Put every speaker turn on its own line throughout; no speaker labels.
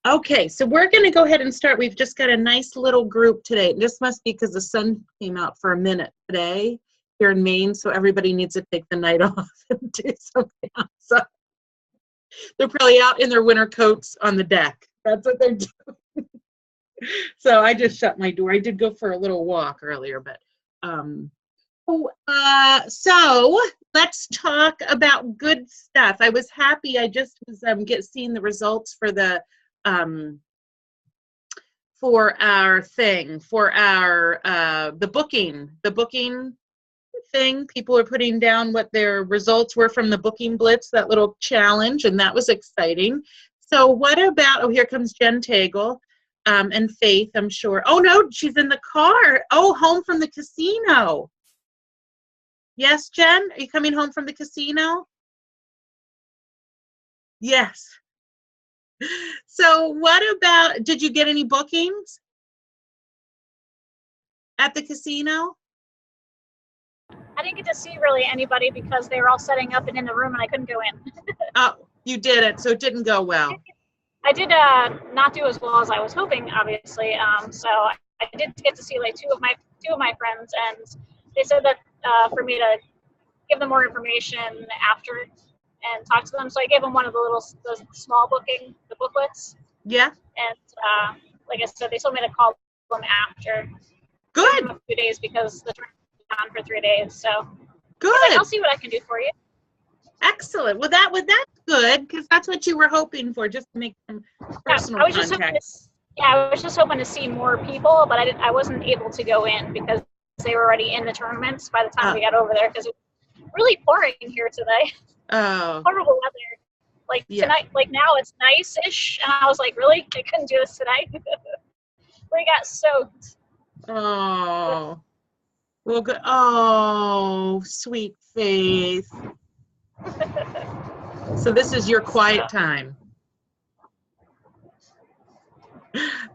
Okay, so we're going to go ahead and start. We've just got a nice little group today. This must be because the sun came out for a minute today here in Maine, so everybody needs to take the night off and do something outside. They're probably out in their winter coats on the deck. That's what they're doing. So I just shut my door. I did go for a little walk earlier, but so let's talk about good stuff. I was happy. I just was seeing the results for the booking thing. People are putting down what their results were from the Booking Blitz, that little challenge, and that was exciting. So what about, oh, here comes Jen Tagle and Faith, I'm sure. Oh no, she's in the car. Oh, home from the casino. Yes, Jen, are you coming home from the casino? Yes. So what about, did you get any bookings at the casino?
I didn't get to see really anybody because they were all setting up and in the room and I couldn't go in.
Oh, you didn't, so it didn't go well.
I did not do as well as I was hoping, obviously. So I did get to see like two of my friends, and they said that for me to give them more information after and talk to them. So I gave them one of the small the booklets.
Yeah.
And like I said, they told me to call them after.
Good.
A few days because the tournament was on for 3 days. So
good.
Like, I'll see what I can do for you.
Excellent. Well, that's good because that's what you were hoping for, just to make some personal contact.
I was just hoping to see more people, but I wasn't able to go in because they were already in the tournaments by the time we got over there because it was really pouring here today.
Oh.
Horrible weather. Like tonight, like now it's nice-ish, and I was like, really? I couldn't do this tonight. We got soaked.
Oh. Well, good. Oh, sweet Faith. So this is your quiet time.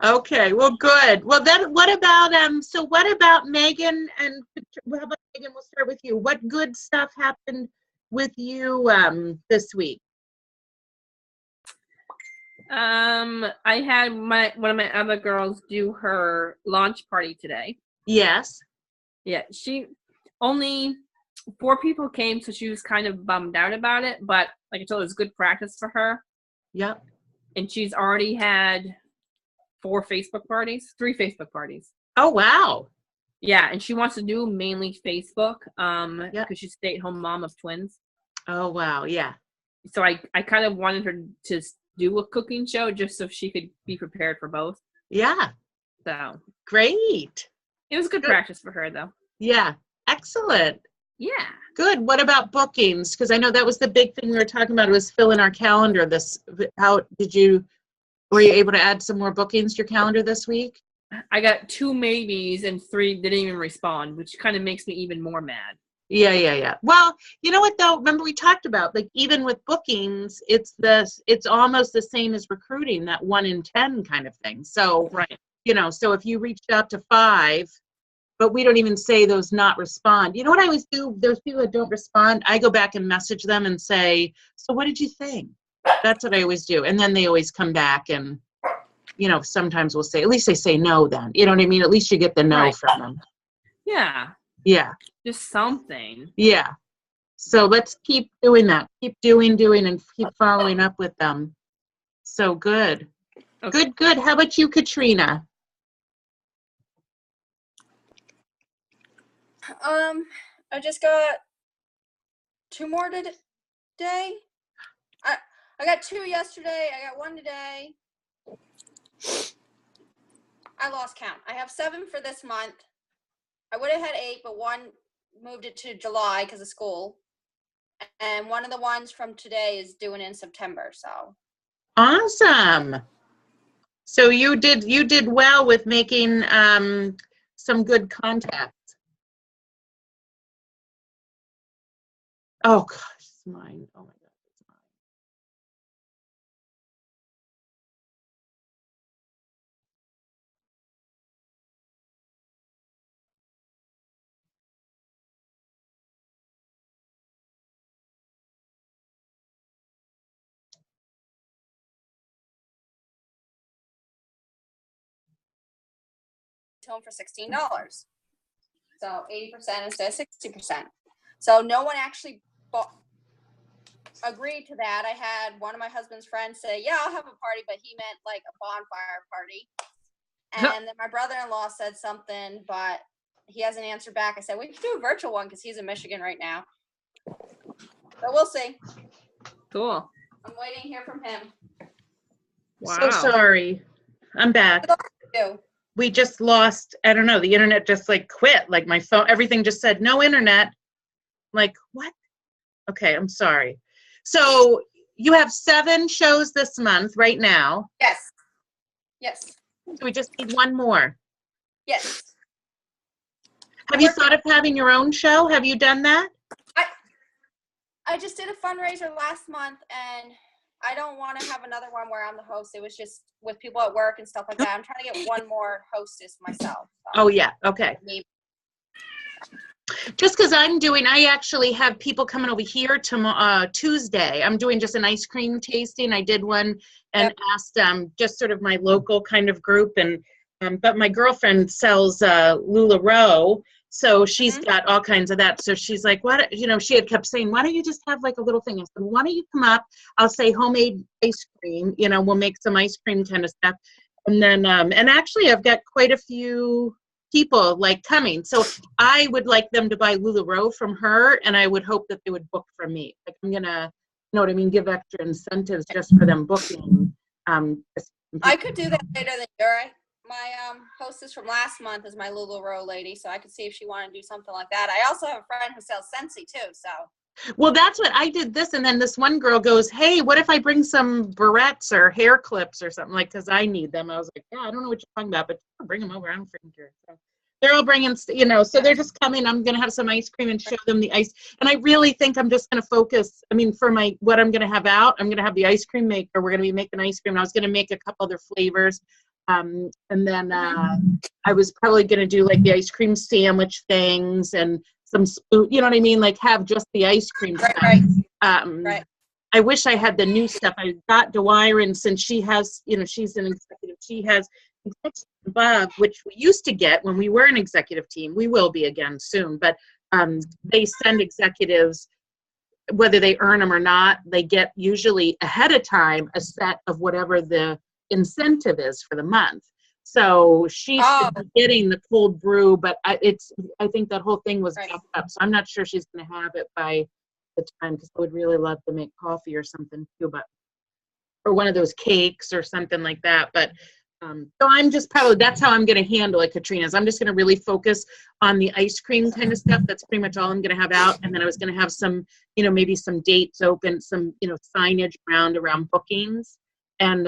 Okay, well, good. Well, then what about Megan and how about Megan? We'll start with you. What good stuff happened with you this week?
I had one of my other girls do her launch party today.
Yes.
Yeah, only 4 people came, so she was kind of bummed out about it, but like I told her, it was good practice for her.
Yep.
And she's already had 3 Facebook parties.
Oh, wow.
Yeah, and she wants to do mainly Facebook because she's a stay-at-home mom of twins.
Oh, wow, yeah.
So I kind of wanted her to do a cooking show just so she could be prepared for both.
Yeah.
So.
Great.
It was good practice for her, though.
Yeah. Excellent.
Yeah.
Good. What about bookings? Because I know that was the big thing we were talking about. It was filling our calendar. Were you able to add some more bookings to your calendar this week?
I got 2 maybes and 3 didn't even respond, which kind of makes me even more mad.
Yeah. Well, you know what though? Remember we talked about, like, even with bookings, it's almost the same as recruiting, that 1 in 10 kind of thing. So,
right.
So if you reached out to 5, but we don't even say those not respond. You know what I always do? Those people that don't respond, I go back and message them and say, so what did you think? That's what I always do. And then they always come back and, sometimes we'll say, at least they say no then. You know what I mean? At least you get the no from them.
Yeah.
Yeah.
Just something.
Yeah. So let's keep doing that. Keep doing and keep following up with them. So good. Okay. Good. How about you, Katrina?
I just got 2 more today. I got 2 yesterday. I got 1 today. I lost count. I have 7 for this month. I would have had 8, but 1 moved it to July because of school. And one of the ones from today is due in September. So
awesome. So you did well with making some good contacts. Oh gosh, it's mine. Oh my God.
to them for $16. So 80% instead of 60%. So no one actually agreed to that. I had one of my husband's friends say, yeah, I'll have a party, but he meant like a bonfire party. And then my brother-in-law said something, but he hasn't answered back. I said, we can do a virtual one because he's in Michigan right now. So we'll see.
Cool.
I'm waiting to hear from him.
Wow.
So sorry. I'm back. We just lost, I don't know, the internet just like quit. Like my phone, everything just said no internet. Like, what? Okay, I'm sorry. So you have 7 shows this month right now.
Yes. Yes.
So we just need one more.
Yes.
Have you thought of having your own show? Have you done that?
I just did a fundraiser last month, and I don't want to have another one where I'm the host. It was just with people at work and stuff like that. I'm trying to get one more hostess myself. So
Oh, yeah. Okay.
maybe.
Just because I actually have people coming over here tomorrow, Tuesday. I'm doing just an ice cream tasting. I did one and asked just sort of my local kind of group. And but my girlfriend sells LuLaRoe, so she's got all kinds of that. So she's like, what? You know, she had kept saying, why don't you just have like a little thing? I said, why don't you come up? I'll say homemade ice cream. You know, we'll make some ice cream kind of stuff. And then and actually, I've got quite a few people like coming, so I would like them to buy LuLaRoe from her, and I would hope that they would book from me. Like I'm gonna, you know what I mean, give extra incentives just for them booking.
I could do that later than you're. My hostess from last month is my LuLaRoe lady, so I could see if she wanted to do something like that. I also have a friend who sells Scentsy too, so.
Well, that's what I did this, and then this one girl goes, hey, what if I bring some barrettes or hair clips or something, like, because I need them. I was like, yeah, I don't know what you're talking about, but bring them over. I don't freaking care. So they're all bringing, you know, so they're just coming. I'm going to have some ice cream and show them the ice. And I really think I'm just going to focus, I mean, for what I'm going to have out, I'm going to have the ice cream maker. We're going to be making ice cream. And I was going to make a couple other flavors. And then I was probably going to do like the ice cream sandwich things and some spoon, you know what I mean? Like have just the ice cream stuff.
Right.
I wish I had the new stuff. I got Dwyer, and since she has, you know, she's an executive, she has executive above, which we used to get when we were an executive team. We will be again soon, but they send executives, whether they earn them or not, they get usually ahead of time a set of whatever the incentive is for the month. So she should be getting the cold brew, but I think that whole thing was backed up. So I'm not sure she's going to have it by the time, because I would really love to make coffee or something too, or one of those cakes or something like that. But so I'm just that's how I'm going to handle it, Katrina's. I'm just going to really focus on the ice cream kind of stuff. That's pretty much all I'm going to have out. And then I was going to have some, you know, maybe some dates open, some, you know, signage around bookings. And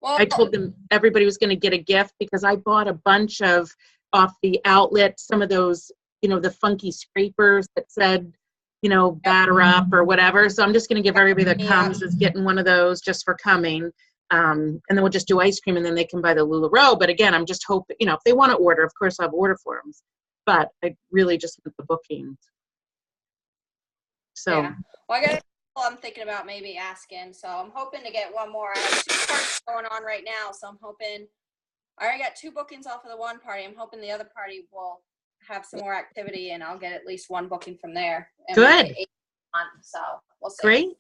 I told them everybody was going to get a gift, because I bought a bunch of off the outlet, some of those, you know, the funky scrapers that said, you know, batter up or whatever. So I'm just going to give everybody that comes is getting one of those just for coming. And then we'll just do ice cream, and then they can buy the LuLaRoe. But again, I'm just hoping, you know, if they want to order, of course I'll order for them. But I really just want the bookings. So.
Yeah. Well, I'm thinking about maybe asking. So I'm hoping to get one more. I have 2 parties going on right now. So I'm hoping, I already got 2 bookings off of the one party. I'm hoping the other party will have some more activity, and I'll get at least 1 booking from there. And
Good.
So we'll see.
Great.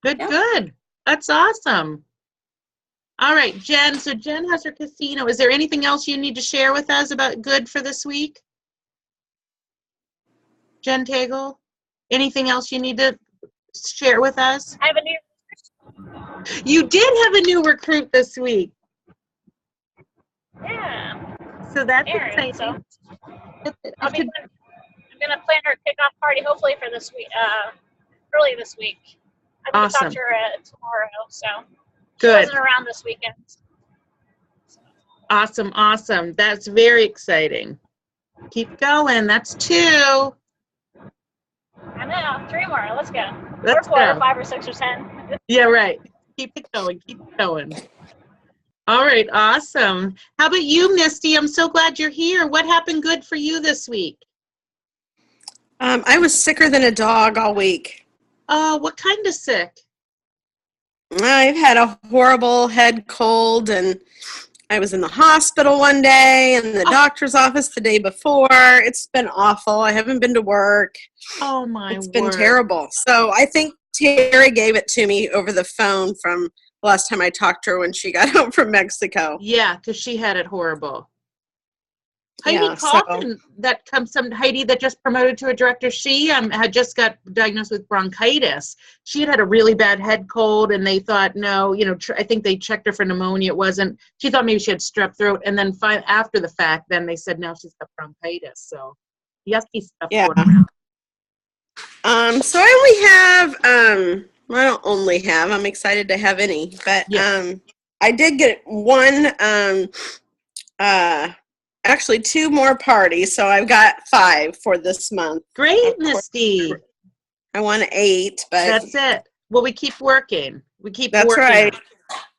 Good. That's awesome. All right, Jen. So Jen has her casino. Is there anything else you need to share with us about good for this week? Jen Tagle? Anything else you need to share with us?
I have a new.
You did have a new recruit this week.
Yeah.
So that's
Erin,
exciting.
so I'm gonna plan her kickoff party hopefully for this week, early this week. I'm gonna talk to her tomorrow, so she
Good.
wasn't around this weekend.
Awesome. That's very exciting. Keep going. That's 2.
I know, 3 more. Let's go.
Let's
or 4
go.
or 5 or 6 or 10.
Yeah, right. Keep it going. All right, awesome. How about you, Misty? I'm so glad you're here. What happened good for you this week?
I was sicker than a dog all week.
What kind of sick?
I've had a horrible head cold, and I was in the hospital one day and the doctor's office the day before. It's been awful. I haven't been to work.
Oh my
It's been
word.
terrible. So I think Terry gave it to me over the phone from the last time I talked to her when she got home from Mexico.
Yeah, because she had it horrible. Heidi
Yeah,
Kaufman, Heidi that just promoted to a director, she had just got diagnosed with bronchitis. She had a really bad head cold, and they thought, no, I think they checked her for pneumonia. It wasn't. She thought maybe she had strep throat, and then after the fact, then they said, no, she's got bronchitis. So yucky stuff going around.
So I only have, I don't only have, I'm excited to have any, but I did get one, actually 2 more parties, so I've got 5 for this month.
Great, Misty.
I want 8, but
that's it. Well, we keep working.
That's
working.
right.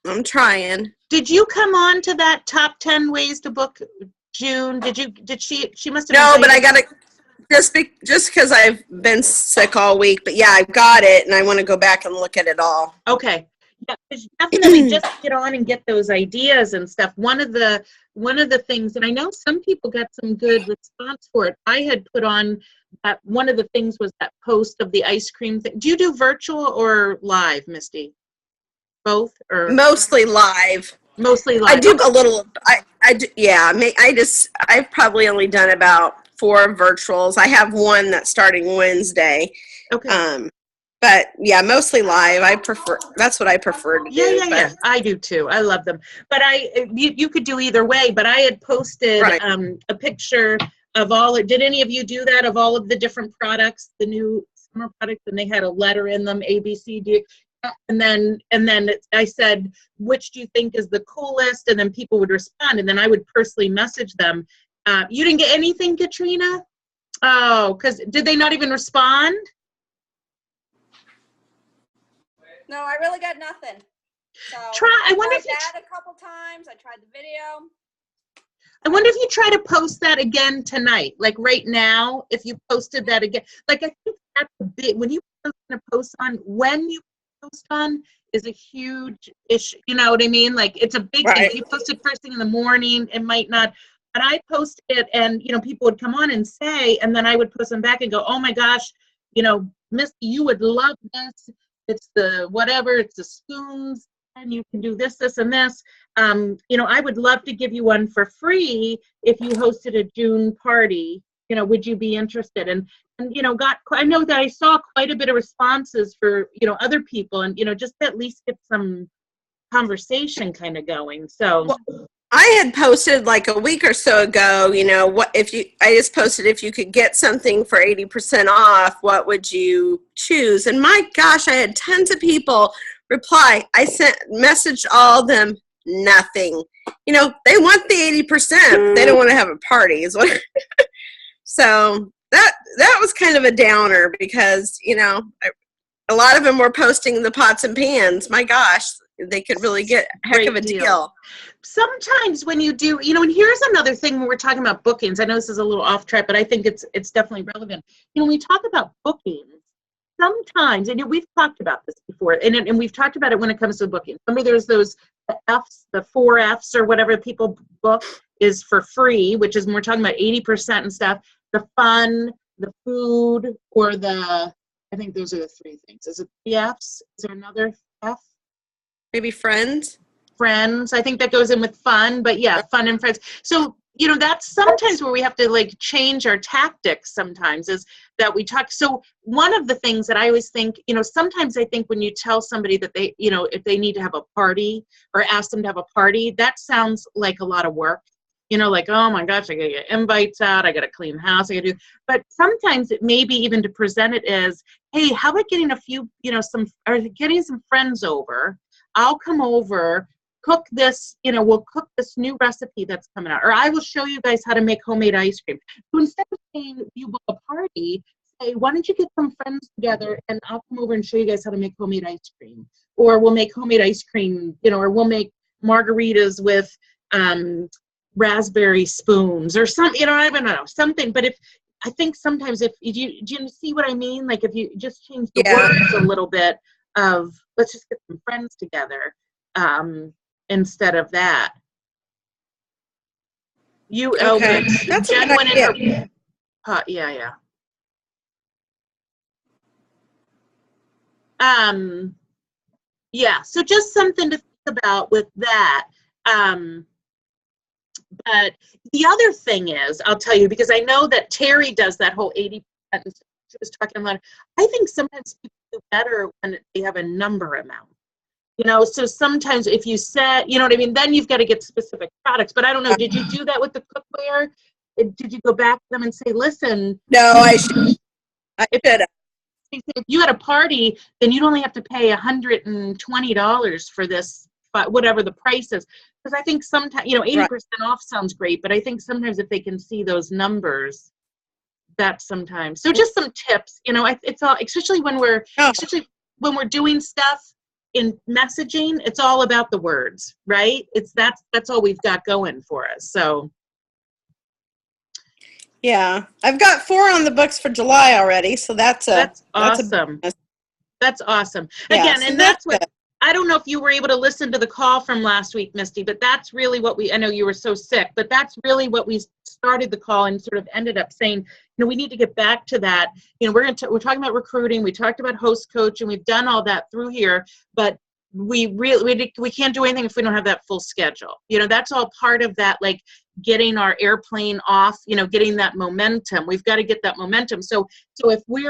I'm trying.
Did you come on to that top 10 ways to book June? Did she must have
No, but I got to just because I've been sick all week, but yeah, I've got it and I want to go back and look at it all.
Okay. Yeah, definitely just get on and get those ideas and stuff. One of the things, and I know some people got some good response for it. I had put on that one of the things was that post of the ice cream thing. Do you do virtual or live, Misty? Both or
mostly live?
Mostly live.
I do a little. I do, yeah. I've probably only done about 4 virtuals. I have one that's starting Wednesday.
Okay.
But yeah, mostly live. That's what I prefer to do.
Yeah. I do too. I love them. But you could do either way. But I had posted a picture of did any of you do that, of all of the different products, the new summer products, and they had a letter in them, A, B, C, D. And then I said, which do you think is the coolest? And then people would respond. And then I would personally message them. You didn't get anything, Katrina? Oh, because did they not even respond?
No, I really got nothing. So
I wonder if
that a couple times. I tried the video.
I wonder if you try to post that again tonight, like right now. If you posted that again, like I think that's a big. When you post on is a huge issue. You know what I mean? Like it's a big thing. If you posted first thing in the morning, it might not. But I posted it, and people would come on and say, and then I would post them back and go, "Oh my gosh, Misty, you would love this. It's the whatever, it's the spoons, and you can do this, and this. I would love to give you one for free if you hosted a June party. Would you be interested?" And I know that I saw quite a bit of responses for, other people and, just to at least get some conversation kind of going. So.
Well, I had posted like a week or so ago, I just posted if you could get something for 80% off, what would you choose? And my gosh, I had tons of people reply. I messaged all of them, nothing. They want the 80%. They don't want to have a party. So that was kind of a downer because, a lot of them were posting the pots and pans. My gosh, they could really get a heck of a deal.
Sometimes when you do, and here's another thing when we're talking about bookings. I know this is a little off track, but I think it's definitely relevant. When we talk about bookings, sometimes, and we've talked about this before, and we've talked about it when it comes to booking. Remember, there's those Fs, the 4 Fs or whatever people book is for free, which is we're talking about 80% and stuff. The fun, the food, or I think those are the 3 things. Is it 3 Fs? Is there another F?
Maybe friends.
I think that goes in with fun, but yeah, fun and friends. So, that's sometimes where we have to change our tactics sometimes is that we talk. So one of the things that I always think, sometimes I think when you tell somebody that they, if they need to have a party or ask them to have a party, that sounds like a lot of work. Like, oh my gosh, I gotta get invites out, I gotta clean the house, I gotta do. But sometimes it may be even to present it as, hey, how about getting a few, getting some friends over. I'll come over, cook this, we'll cook this new recipe that's coming out. Or I will show you guys how to make homemade ice cream. So instead of saying you book a party, say, why don't you get some friends together and I'll come over and show you guys how to make homemade ice cream. Or we'll make homemade ice cream, or we'll make margaritas with raspberry spoons or something, I don't know, something. But I think sometimes do you see what I mean? Like if you just change the words a little bit of let's just get some friends together instead of that. You, oh,
Okay.
good.
That's a
Jen
good
went in
idea.
her, yeah. Yeah, so just something to think about with that. But the other thing is, I'll tell you, because I know that Terry does that whole 80%. She was talking about, I think sometimes people do better when they have a number amount. You know, so sometimes if you set, you know what I mean, then you've got to get specific products. But I don't know, did you do that with the cookware? Did you go back to them and say, listen,
No, I should have.
if you had a party, then you'd only have to pay $120 for this, but whatever the price is. Because I think sometimes, you know, 80% off sounds great, but I think sometimes if they can see those numbers, that sometimes. So just some tips, you know, it's all, especially when we're doing stuff in messaging, it's all about the words, right? That's all we've got going for us. So.
Yeah, I've got 4 on the books for July already, so that's
awesome. That's awesome.
Yeah,
Again,
so
and that's what,
good.
I don't know if you were able to listen to the call from last week, Misty, but that's really what I know you were so sick, but that's really what we started the call and sort of ended up saying, you know, we need to get back to that. You know, we're talking about recruiting, we talked about host coach, and we've done all that through here, but we can't do anything if we don't have that full schedule. You know, that's all part of that, like getting our airplane off, you know, getting that momentum. We've got to get that momentum. So if we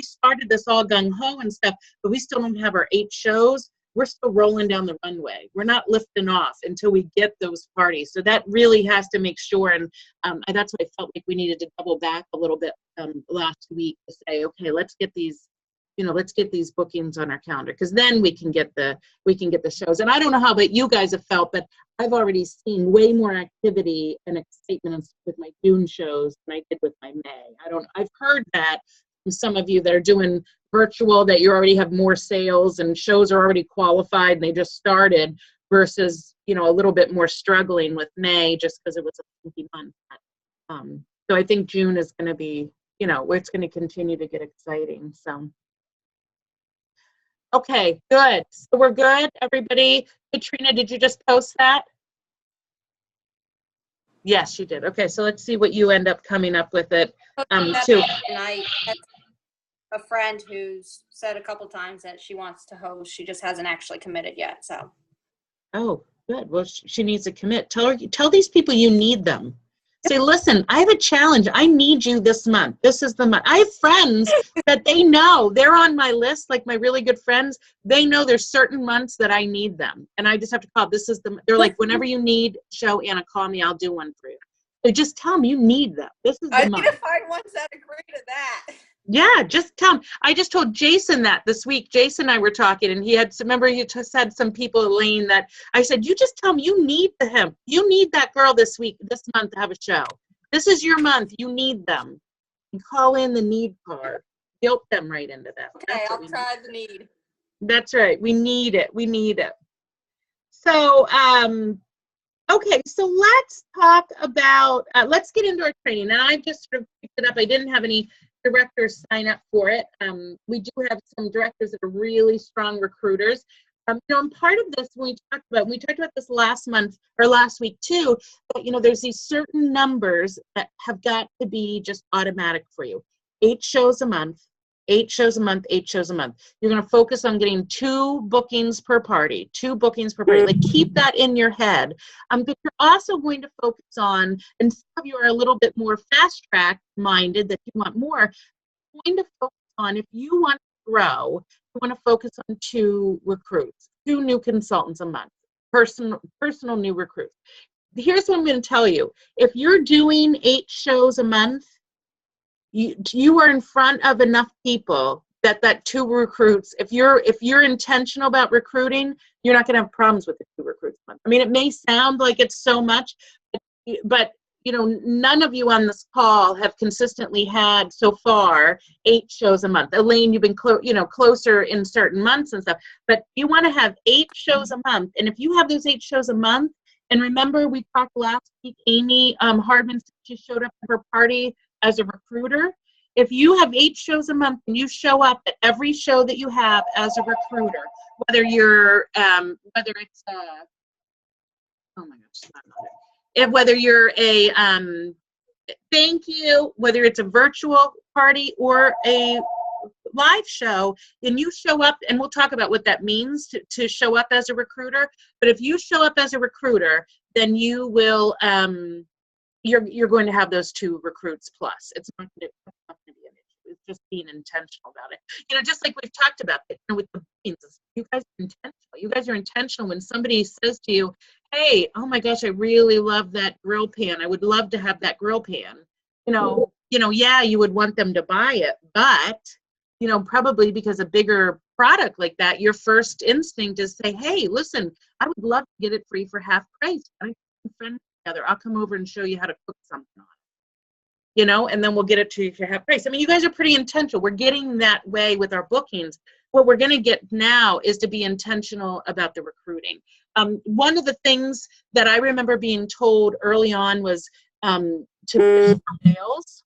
started this all gung-ho and stuff, but we still don't have our 8 shows, we're still rolling down the runway. We're not lifting off until we get those parties. So that really has to make sure, and that's what I felt like we needed to double back a little bit last week to say, okay, let's get these bookings on our calendar, because then we can get the shows. And I don't know how but you guys have felt, but I've already seen way more activity and excitement with my June shows than I did with my May. I've heard that from some of you that are doing virtual, that you already have more sales and shows are already qualified and they just started, versus, you know, a little bit more struggling with May just because it was a funky month. So I think June is going to be, you know, it's going to continue to get exciting. So. Okay, good. So we're good, everybody. Katrina, did you just post that? Yes, you did. Okay, so let's see what you end up coming up with it too.
And I had a friend who's said a couple times that she wants to host. She just hasn't actually committed yet. So.
Oh, good. Well, she needs to commit. Tell these people you need them. Say, listen, I have a challenge. I need you this month. This is the month. I have friends that they know. They're on my list, like my really good friends. They know there's certain months that I need them. And I just have to call. They're like, whenever you need show, Anna, call me. I'll do one for you. So just tell them you need them. This is the month.
I need to find ones that agree to that.
Yeah, just tell them. I just told Jason that this week. Jason and I were talking, and remember you just had some people, Elaine, that I said, you just tell them you need him. You need that girl this month to have a show. This is your month. You need them. You call in the need card. Guilt them right into that.
Okay, I'll try the need.
That's right. We need it. We need it. So, okay, so let's talk about, let's get into our training. And I just sort of picked it up. I didn't have any directors sign up for it. We do have some directors that are really strong recruiters. You know, and part of this, we talked about this last week too, but, you know, there's these certain numbers that have got to be just automatic for you. 8 shows a month, 8 shows a month, 8 shows a month. You're going to focus on getting 2 bookings per party, 2 bookings per party. Like, keep that in your head. But you're also going to focus on, and some of you are a little bit more fast track minded that you want more, going to focus on, if you want to grow, you want to focus on 2 recruits, 2 new consultants a month, personal new recruits. Here's what I'm going to tell you. If you're doing 8 shows a month, you are in front of enough people that 2 recruits, if you're intentional about recruiting, you're not going to have problems with the 2 recruits a month. I mean, it may sound like it's so much, but you know, none of you on this call have consistently had so far 8 shows a month. Elaine, you've been closer in certain months and stuff, but you want to have 8 shows a month. And if you have those 8 shows a month, and remember we talked last week, Amy Hardman, she showed up at her party as a recruiter. If you have 8 shows a month and you show up at every show that you have as a recruiter, whether it's oh my gosh, whether you're a thank you, whether it's a virtual party or a live show, and you show up, and we'll talk about what that means to show up as a recruiter. But if you show up as a recruiter, then you will you're going to have those 2 recruits plus. It's not going to be an issue. It's just being intentional about it. You know, just like we've talked about it, you know, with the bookings, you guys are intentional. You guys are intentional when somebody says to you, hey, oh my gosh, I really love that grill pan. I would love to have that grill pan. You know, yeah, you would want them to buy it, but you know, probably because a bigger product like that, your first instinct is say, hey, listen, I would love to get it free for half price. I can friend together. I'll come over and show you how to cook something on it. You know, and then we'll get it to you for half price. I mean, you guys are pretty intentional. We're getting that way with our bookings. What we're going to get now is to be intentional about the recruiting. One of the things that I remember being told early on was to sales.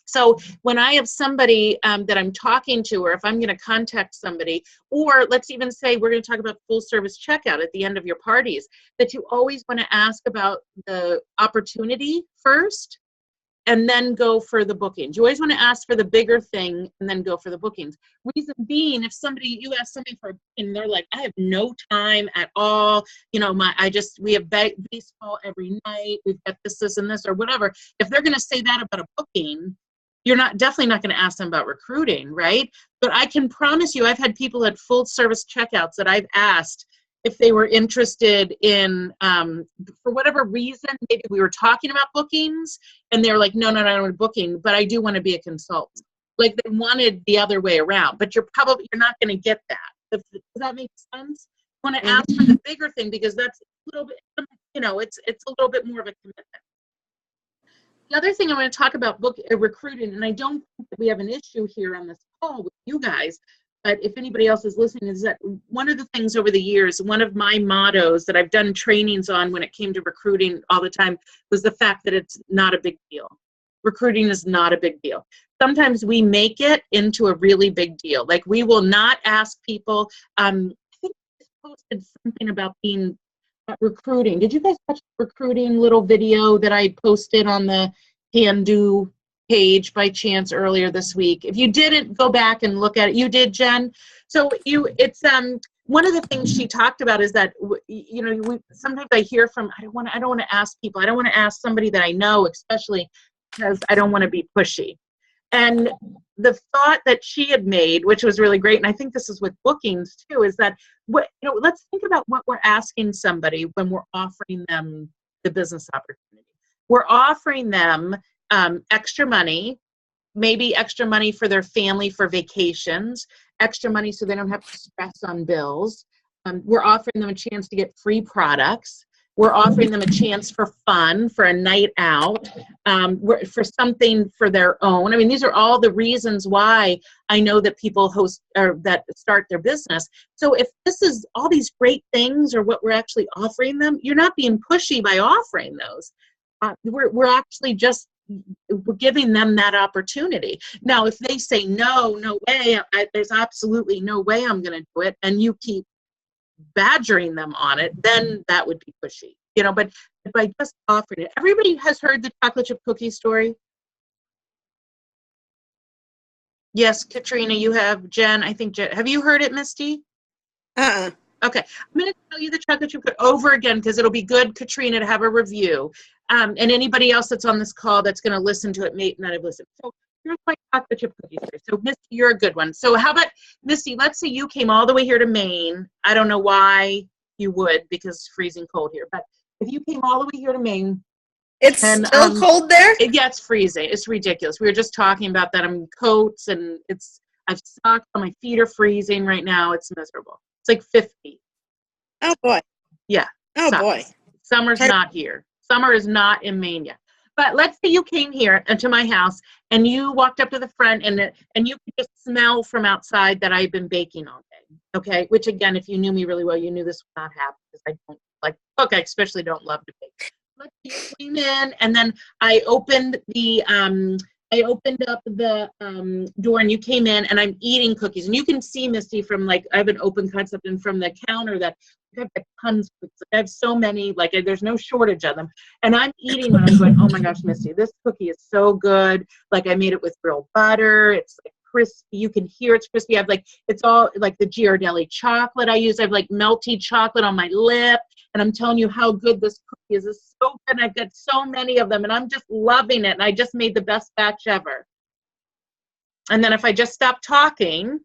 So when I have somebody that I'm talking to, or if I'm going to contact somebody, or let's even say we're going to talk about full service checkout at the end of your parties, that you always want to ask about the opportunity first and then go for the bookings. You always want to ask for the bigger thing and then go for the bookings. Reason being, if you ask somebody for, and they're like, I have no time at all, you know, we have baseball every night, we've got this and this or whatever. If they're going to say that about a booking, you're definitely not going to ask them about recruiting, right? But I can promise you, I've had people at full service checkouts that I've asked if they were interested in, for whatever reason, maybe we were talking about bookings, and they're like, no, I don't want booking, but I do want to be a consultant. Like they wanted the other way around, but you're not going to get that. Does that make sense? You want to ask for the bigger thing because that's a little bit, you know, it's a little bit more of a commitment. The other thing I want to talk about recruiting, and I don't think that we have an issue here on this call with you guys, but if anybody else is listening, is that one of the things over the years, one of my mottos that I've done trainings on when it came to recruiting all the time was the fact that it's not a big deal. Recruiting is not a big deal. Sometimes we make it into a really big deal. Like we will not ask people, I think I posted something about being recruiting. Did you guys watch the recruiting little video that I posted on the Can Do page by chance earlier this week? If you didn't, go back and look at it. You did, Jen? So it's one of the things she talked about is that, you know, sometimes I hear from, I don't want to ask people. I don't want to ask somebody that I know, especially because I don't want to be pushy. And the thought that she had made, which was really great, and I think this is with bookings too, is that let's think about what we're asking somebody when we're offering them the business opportunity. We're offering them extra money, maybe extra money for their family for vacations, extra money so they don't have to stress on bills. We're offering them a chance to get free products. We're offering them a chance for fun, for a night out, for something for their own. I mean, these are all the reasons why I know that people host or that start their business. So if this is all these great things or what we're actually offering them, you're not being pushy by offering those. We're actually just we're giving them that opportunity. Now, if they say, no way, there's absolutely no way I'm going to do it, and you keep badgering them on it, then that would be pushy, you know. But by just offering it, everybody has heard the chocolate chip cookie story. Yes, Katrina, you have. Jen, I think Jen, have you heard it, Misty? Okay, I'm going to tell you the chocolate chip cookie over again because it'll be good, Katrina, to have a review. And anybody else that's on this call that's going to listen to it may not have listened. So here's my chocolate chip cookie story. So Misty, you're a good one. So how about, Misty, let's say you came all the way here to Maine. I don't know why you would because it's freezing cold here. But if you came all the way here to Maine.
It's still cold there?
Yeah, it's freezing. It's ridiculous. We were just talking about that. I'm in coats and I've socks on. My feet are freezing right now. It's miserable. It's like 50.
Oh, boy.
Yeah.
Oh,
sucks.
boy.
Summer's not here. Summer is not in Maine yet. But let's say you came here to my house and you walked up to the front and you could just smell from outside that I've been baking all day. Okay? Which, again, if you knew me really well, you knew this would not happen because I don't like to cook. I especially don't love to bake. But you came in and then I opened up the door and you came in and I'm eating cookies. And you can see, Misty, from I have an open concept and from the counter that I've got tons of cookies. I have so many, like there's no shortage of them. And I'm eating one. I'm going, oh my gosh, Misty, this cookie is so good. Like I made it with real butter. It's like crispy. You can hear it's crispy. I have like, it's all like the Ghirardelli chocolate I use. I have like melty chocolate on my lip. And I'm telling you how good this cookie is. It's so good. I've got so many of them and I'm just loving it. And I just made the best batch ever. And then if I just stop talking,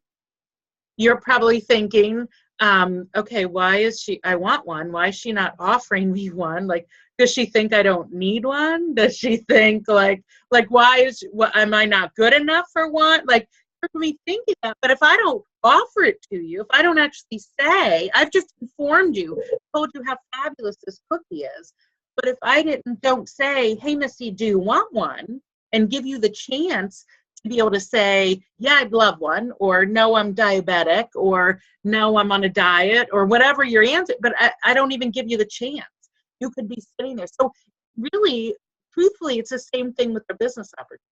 you're probably thinking, okay, why is she, I want one. Why is she not offering me one? Like, does she think I don't need one? Does she think like why is, what, am I not good enough for one? Like, you're me thinking that, but if I don't offer it to you, if I don't actually say, I've just informed you, told you how fabulous this cookie is. But if I don't say, hey, Missy, do you want one? And give you the chance to be able to say, yeah, I'd love one, or no, I'm diabetic, or no, I'm on a diet, or whatever your answer, but I don't even give you the chance. You could be sitting there. So really, truthfully, it's the same thing with the business opportunity.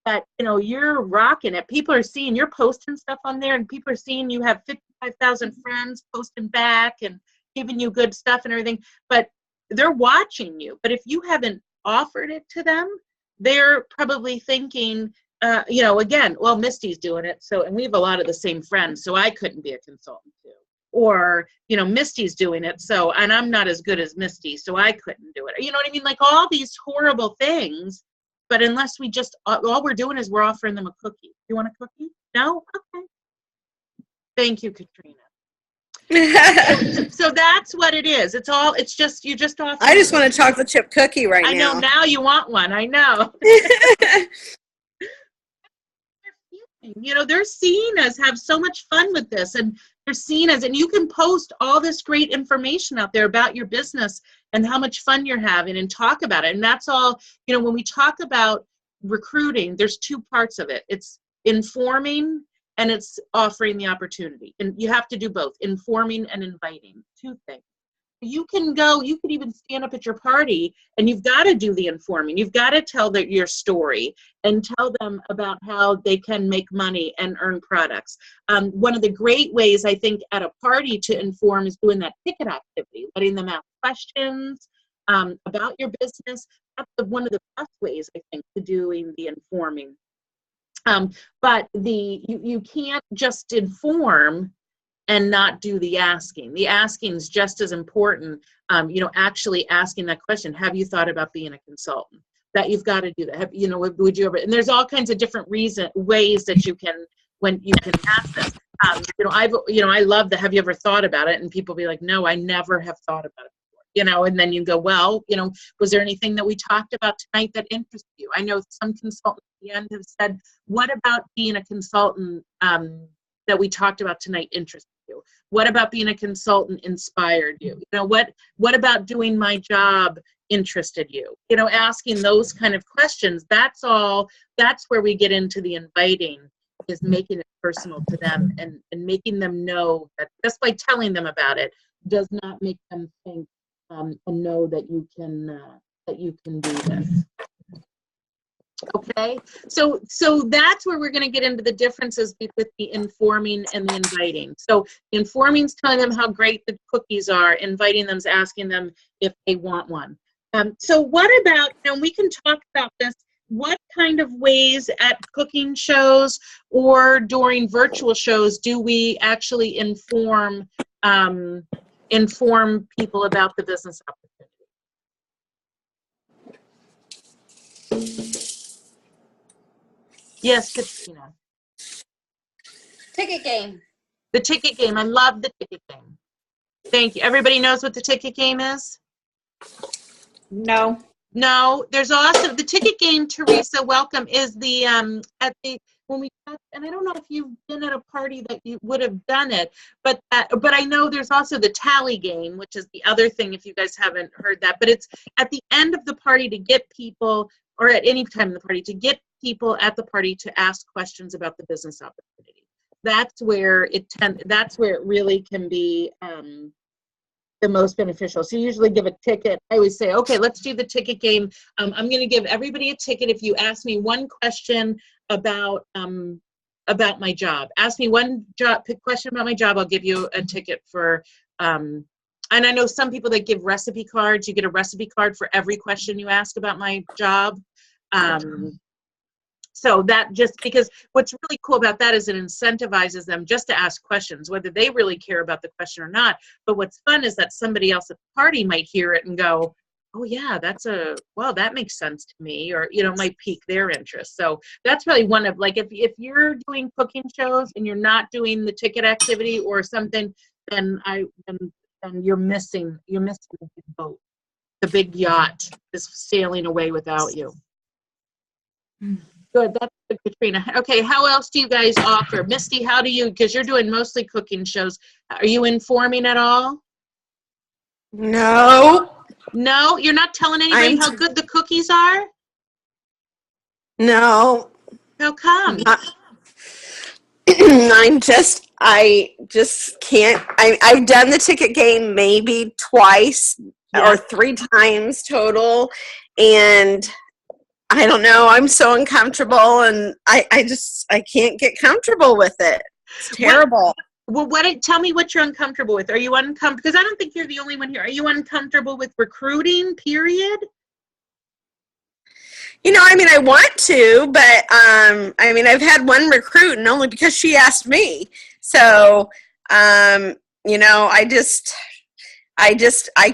That, you know, you're rocking it. People are seeing, you're posting stuff on there, and people are seeing you have 55,000 friends posting back and giving you good stuff and everything, but they're watching you. But if you haven't offered it to them, they're probably thinking, you know, again, well, Misty's doing it, so, and we have a lot of the same friends, so I couldn't be a consultant too. Or, you know, Misty's doing it, so, and I'm not as good as Misty, so I couldn't do it. You know what I mean? Like all these horrible things, but unless we just, all we're doing is we're offering them a cookie. You want a cookie? No? Okay. Thank you, Katrina. So that's what it is. It's all, it's just, you just offer.
I just want a chocolate chip cookie right now.
I know, now you want one. I know. You know, they're seeing us have so much fun with this, and they're seeing us, and you can post all this great information out there about your business and how much fun you're having and talk about it. And that's all, you know, when we talk about recruiting, there's two parts of it. It's informing and it's offering the opportunity. And you have to do both, informing and inviting, two things. You can go, you could even stand up at your party and you've got to do the informing. You've got to tell your story and tell them about how they can make money and earn products. One of the great ways, I think, at a party to inform is doing that ticket activity, letting them ask questions about your business. That's one of the best ways, I think, to doing the informing. But you can't just inform and not do the asking. The asking is just as important, you know, actually asking that question. Have you thought about being a consultant? That you've got to do that. You know, would you ever, and there's all kinds of different ways that you can, when you can ask this. You know, I love the, have you ever thought about it? And people be like, no, I never have thought about it before. You know, and then you go, well, you know, was there anything that we talked about tonight that interested you? I know some consultants at the end have said, what about being a consultant that we talked about tonight interested you? What about being a consultant inspired you? You know, what about doing my job interested you? You know, asking those kind of questions, that's where we get into the inviting, is making it personal to them and making them know that just by telling them about it does not make them think and know that you can do this. Okay, so that's where we're going to get into the differences with the informing and the inviting. So informing is telling them how great the cookies are. Inviting them is asking them if they want one. So what about, and we can talk about this, what kind of ways at cooking shows or during virtual shows do we actually inform people about the business opportunity? Yes, Katrina.
Ticket game.
The ticket game. I love the ticket game. Thank you. Everybody knows what the ticket game is?
No.
No. There's also the ticket game, Teresa, welcome, is the when we talk, and I don't know if you've been at a party that you would have done it, but I know there's also the tally game, which is the other thing if you guys haven't heard that. But it's at the end of the party to get people, or at any time in the party, to get people at the party to ask questions about the business opportunity. That's where it really can be the most beneficial. So you usually give a ticket. I always say, okay, let's do the ticket game. I'm going to give everybody a ticket if you ask me one question about my job. Ask me one question about my job, I'll give you a ticket for and I know some people that give recipe cards. You get a recipe card for every question you ask about my job. So that just because what's really cool about that is it incentivizes them just to ask questions, whether they really care about the question or not. But what's fun is that somebody else at the party might hear it and go, oh yeah, that makes sense to me, or, might pique their interest. So that's really one of, like, if you're doing cooking shows and you're not doing the ticket activity or something, then you're missing the big boat. The big yacht is sailing away without you. Good, that's good, Katrina. Okay, how else do you guys offer? Misty, because you're doing mostly cooking shows, are you informing at all?
No.
No, you're not telling anybody how good the cookies are?
No.
How come?
I just can't. I've done the ticket game maybe twice or 3 times total, and I don't know. I'm so uncomfortable, and I can't get comfortable with it. It's terrible.
Tell me what you're uncomfortable with. Are you uncomfortable? Because I don't think you're the only one here. Are you uncomfortable with recruiting, period?
I want to, but I've had one recruit, and only because she asked me. So, I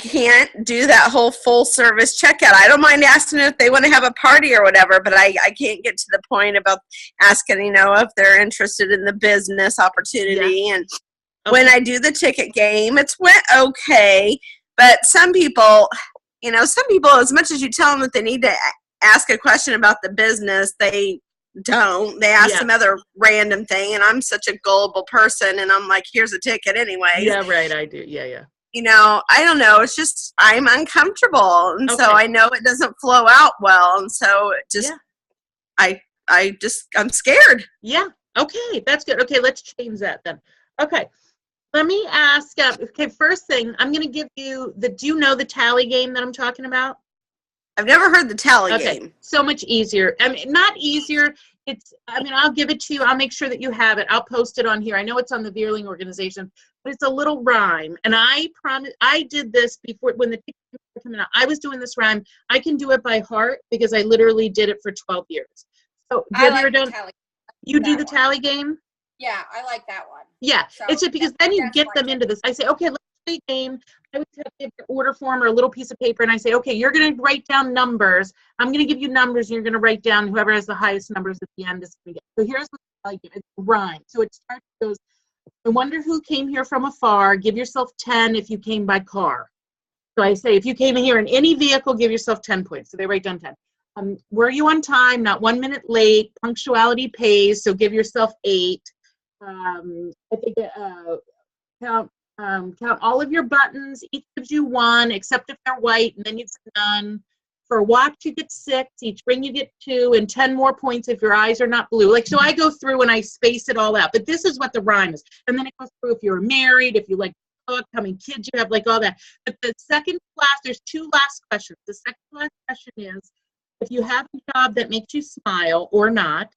can't do that whole full service checkout. I don't mind asking if they want to have a party or whatever, but I can't get to the point about asking, if they're interested in the business opportunity. Yeah. And when I do the ticket game, it's went okay. But some people, as much as you tell them that they need to ask a question about the business, they don't. They ask some other random thing, and I'm such a gullible person, and I'm like, here's a ticket anyway.
Yeah, right, I do. Yeah.
I don't know. It's just I'm uncomfortable, and so I know it doesn't flow out well, and so it just I'm scared.
Yeah. Okay, that's good. Okay, let's change that then. Okay, let me ask. First thing, I'm going to give you do you know the tally game that I'm talking about?
I've never heard the tally game.
So much easier. Not easier. I'll give it to you. I'll make sure that you have it. I'll post it on here. I know it's on the Veerling organization, but it's a little rhyme. And I promise, I did this before when the tickets were coming out. I was doing this rhyme. I can do it by heart because I literally did it for 12 years. So you do the tally game?
Yeah, I like that one.
Yeah, so it's just because then you get them into this. I say, okay, let's play a game. I would give an order form or a little piece of paper, and I say, okay, you're going to write down numbers. I'm going to give you numbers, and you're going to write down whoever has the highest numbers at the end is going to get. So here's what I like. It's a rhyme. So it starts, goes, I wonder who came here from afar. Give yourself 10 if you came by car. So I say, if you came in here in any vehicle, give yourself 10 points. So they write down 10. Were you on time? Not 1 minute late. Punctuality pays. So give yourself 8. I think count all of your buttons. Each gives you 1, except if they're white, and then you get none. For a watch, you get 6. Each ring, you get 2, and 10 more points if your eyes are not blue. So I go through and I space it all out. But this is what the rhyme is. And then it goes through if you're married, if you like to cook, how many kids you have, like all that. But the second class, there's 2 last questions. The second last question is, if you have a job that makes you smile or not,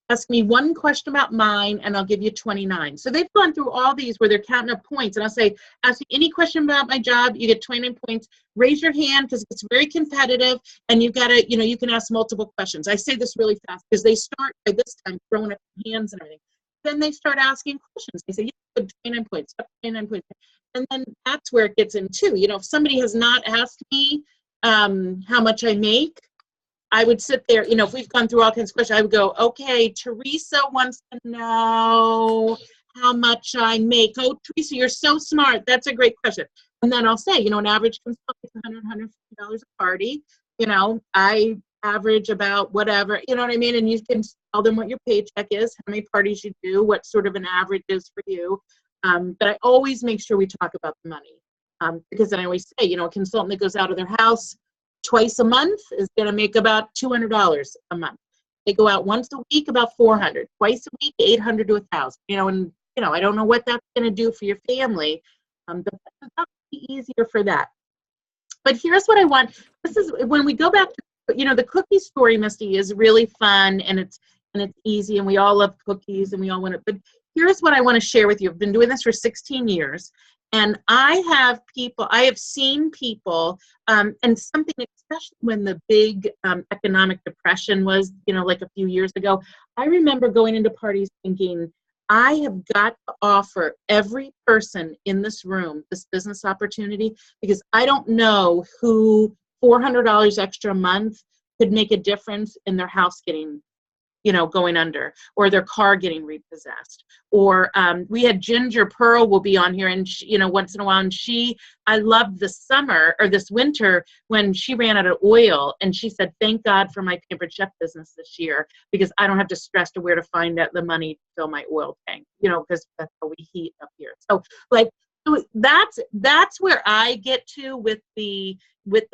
ask me 1 question about mine, and I'll give you 29. So they've gone through all these where they're counting up points, and I'll say, ask me any question about my job, you get 29 points. Raise your hand because it's very competitive, and you've got to, you can ask multiple questions. I say this really fast because they start by this time throwing up hands and everything. Then they start asking questions. They say, you have 29 points, 29 points. And then that's where it gets into, if somebody has not asked me how much I make, I would sit there, if we've gone through all kinds of questions, I would go, okay, Teresa wants to know how much I make. Oh, Teresa, you're so smart. That's a great question. And then I'll say, an average consultant is $100, $150 a party. I average about whatever, you know what I mean? And you can tell them what your paycheck is, how many parties you do, what sort of an average is for you. But I always make sure we talk about the money. Because then I always say, a consultant that goes out of their house twice a month is going to make about $200 a month. They go out once a week, about $400. Twice a week, $800 to $1,000. And I don't know what that's going to do for your family, but that's easier for that. But here's what I want. This is when we go back to, the cookie story, Misty, is really fun and it's easy, and we all love cookies and we all want it. But here's what I want to share with you. I've been doing this for 16 years, And I have seen people, and something, especially when the big economic depression was, like a few years ago, I remember going into parties thinking, I have got to offer every person in this room this business opportunity, because I don't know who $400 extra a month could make a difference in their house getting, going under, or their car getting repossessed. Or we had Ginger Pearl will be on here, and she, once in a while, and I loved this winter when she ran out of oil, and she said, thank God for my Pampered Chef business this year, because I don't have to stress to where to find the money to fill my oil tank, because that's how we heat up here. So that's where I get to with the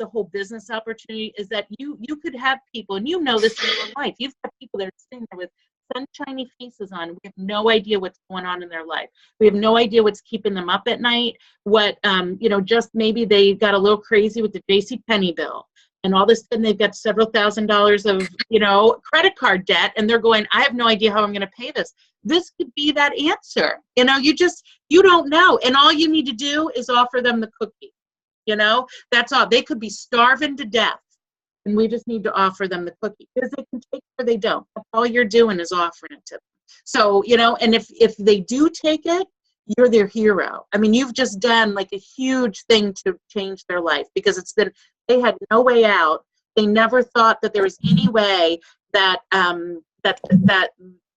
whole business opportunity, is that you could have people, and this in your life, you've got people that are sitting there with sunshiny faces on. We have no idea what's going on in their life. We have no idea what's keeping them up at night. What, just maybe they got a little crazy with the JCPenney bill, and all of a sudden they've got several $1,000s of, credit card debt, and they're going, I have no idea how I'm going to pay this. This could be that answer. You don't know. And all you need to do is offer them the cookie. That's all. They could be starving to death, and we just need to offer them the cookie, because they can take it or they don't. That's all you're doing is offering it to them. So, and if they do take it, you're their hero. I mean, you've just done like a huge thing to change their life, because they had no way out. They never thought that there was any way that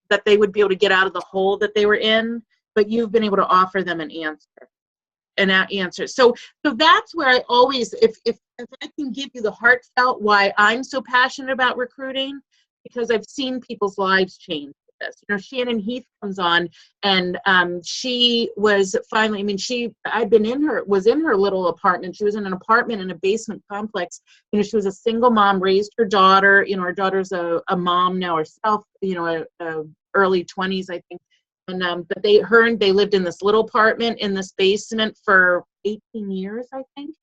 that they would be able to get out of the hole that they were in, but you've been able to offer them an answer. So that's where I always, if I can give you the heartfelt why I'm so passionate about recruiting, because I've seen people's lives change with this. Shannon Heath comes on, and she was finally, was in her little apartment. She was in an apartment in a basement complex. She was a single mom, raised her daughter. Her daughter's a mom now herself, early 20s, I think. And but they lived in this little apartment in this basement for 18 years, I think.